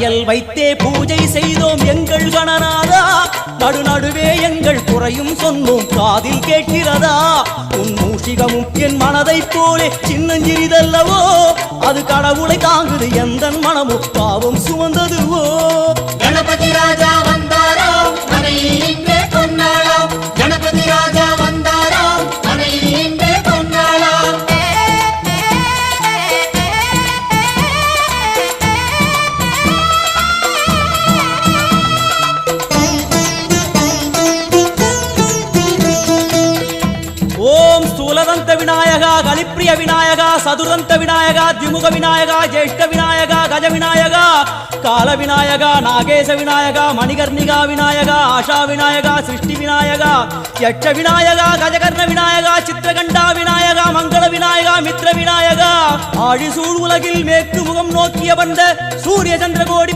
படையல் வைத்தே பூஜை செய்தோம் எங்கள் கணநாதா. நடுநடுவே எங்கள் குறையும் சொன்னோம் காதில் கேட்கிறதா. உன் மூஷிகமும் என் மனதைப் போலே சின்னஞ்சிறிதல்லவோ, அது கடவுளை தாங்குது எந்தன் மனமும் பாவம் சுமந்ததுவோ. கணபதி ராஜா வந்தாரோ மனையில் இன்றே பொன்னாளாம். கணபதி ராஜா வந்தாரோ மனையில் இன்றே பொன்னாளாம். ஓம் ஸ்தூலதந்த விநாயகா, கலிப்பிரிய விநாயகா, சதுரந்த விநாயகா, திமுக விநாயகா, ஜேஷ்ட விநாயகா, கஜ விநாயகா, கால விநாயகா, நாகேச விநாயகா, மணிகர்ணிகா விநாயகா, ஆஷா விநாயகா, சிருஷ்டி விநாயகா, யட்ச விநாயகா, கஜகர்ண விநாயகா, சித்திரகண்டா விநாயகா, மங்கள விநாயகா, மித்ர விநாயகா, ஆழிசூழ் உலகில் மேற்கு முகம் நோக்கிய வந்த சூரிய சந்திர கோடி